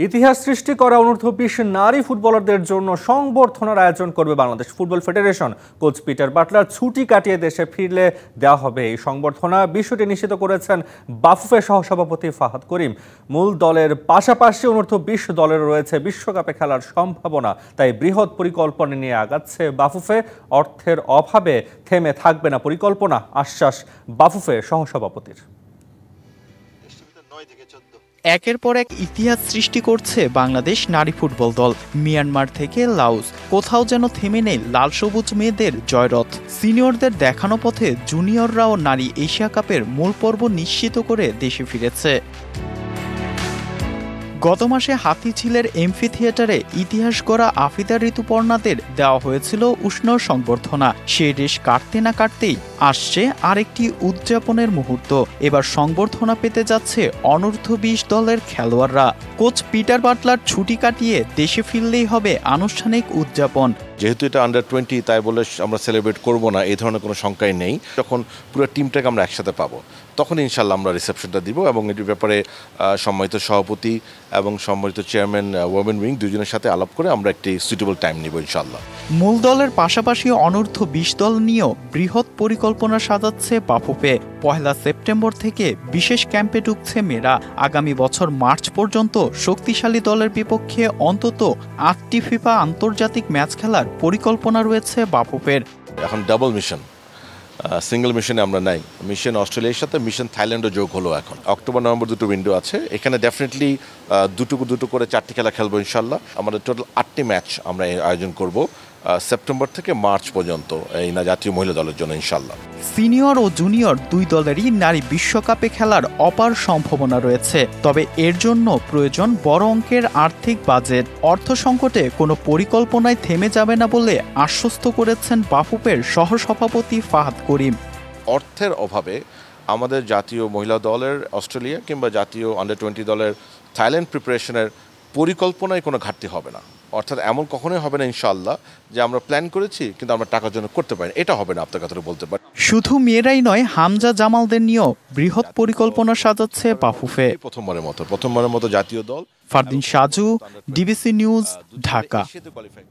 ইতিহাস সৃষ্টি করা অনূর্ধ্ব-20 নারী ফুটবলারদের জন্য সংবর্ধনার আয়োজন করবে Bangladesh football federation. Coach Peter Butler ছুটি কাটিয়ে দেশে ফিরলে দেওয়া হবে এই সংবর্ধনা। বিষয়টি নিশ্চিত করেছেন বাফুফে সহসভাপতি ফাহাদ করিম। মূল দলের পাশাপাশি অনূর্ধ্ব-20 দলের রয়েছে বিশ্বকাপে খেলার সম্ভাবনা, তাই বৃহৎ পরিকল্পনা নিয়ে আগাচ্ছে বাফুফে। অর্থের অভাবে থেমে থাকবে না পরিকল্পনা, আশ্বাস বাফুফে সহসভাপতির। একের পর এক ইতিহাস সৃষ্টি করছে বাংলাদেশ নারী ফুটবল দল। মিয়ানমার থেকে লাওস, কোথাও যেন থেমে নেই লাল সবুজ মেয়েদের জয়রথ। সিনিয়রদের দেখানো পথে জুনিয়ররাও নারী এশিয়া কাপের মূল পর্ব নিশ্চিত করে দেশে ফিরেছে। গত মাসে হাতিঝিলের এমফি থিয়েটারে ইতিহাস গড়া আফিদা ঋতুপর্ণাদের দেওয়া হয়েছিল উষ্ণ সংবর্ধনা। সেই রেশ কাটতে না কাটতেই আসছে আরেকটি উদযাপনের মুহূর্ত। এবার সংবর্ধনা পেতে যাচ্ছে অনূর্ধ্ব-20 দলের খেলোয়াড়রা। কোচ পিটার বাটলার ছুটি কাটিয়ে দেশে ফিরলেই হবে আনুষ্ঠানিক উদযাপন। যেহেতু এটা আন্ডার-20, তাই বলে আমরা সেলিব্রেট করব না, এই ধরনের কোনো শঙ্কাই নেই। যখন পুরো টিমটাকে আমরা একসাথে পাবো, তখন ইনশাল্লাহ আমরা রিসেপশনটা দিব এবং এটির ব্যাপারে সম্মানিত সভাপতি এবং সম্মানিত চেয়ারম্যান ওমেন উইং দুজনের সাথে আলাপ করে আমরা একটি সুইটেবল টাইম নিব ইনশাল্লাহ। মূল দলের পাশাপাশি অনূর্ধ্ব-20 দল নিয়েও বৃহৎ পরিকল্পনা সাজাচ্ছে বাফুফে। 1 সেপ্টেম্বর থেকে বিশেষ ক্যাম্পে ঢুকছে মেয়েরা। আগামী বছর মার্চ পর্যন্ত শক্তিশালী দলের বিপক্ষে অন্তত 8টি ফিফা আন্তর্জাতিক ম্যাচ খেলার পরিকল্পনা রয়েছে বাফুফের। এখন ডাবল মিশন, সিঙ্গেল মিশনে আমরা নাই। মিশন অস্ট্রেলিয়ার সাথে মিশন থাইল্যান্ডও যোগ হলো। এখন অক্টোবর নভেম্বর দুটো উইন্ডো আছে, এখানে ডেফিনেটলি দুটো করে 4টি খেলা খেলবো ইনশাল্লাহ। আমাদের টোটাল 8টি ম্যাচ আমরা আয়োজন করব সেপ্টেম্বর থেকে মার্চ পর্যন্ত এই না জাতীয় মহিলা দলের জন্য ইনশাল্লাহ। সিনিয়র ও জুনিয়র দুই দলেরই নারী বিশ্বকাপে খেলার অপার সম্ভাবনা রয়েছে, তবে এর জন্য প্রয়োজন বড় অঙ্কের আর্থিক বাজেট। অর্থ সংকটে কোনো পরিকল্পনায় থেমে যাবে না বলে আশ্বস্ত করেছেন বাফুফের সহসভাপতি ফাহাদ করিম। অর্থের অভাবে আমাদের জাতীয় মহিলা দলের অস্ট্রেলিয়া কিংবা জাতীয় আন্ডার-20 দলের থাইল্যান্ড প্রিপারেশনের পরিকল্পনায় কোনো ঘাটতি হবে না। অর্থাৎ এমন কখনোই হবে না ইনশাআল্লাহ যে আমরা প্ল্যান করেছি কিন্তু আমরা টাকার জন্য করতে পারি, এটা হবে না। আপনার কথা বলতে পারি। শুধু মেয়েরাই নয়, হামজা জামালদের নিয়েও বৃহৎ পরিকল্পনা সাজাচ্ছে বাফুফে। প্রথমবারের মতো জাতীয় দল। Fardin Saju, DBC news, Dhaka.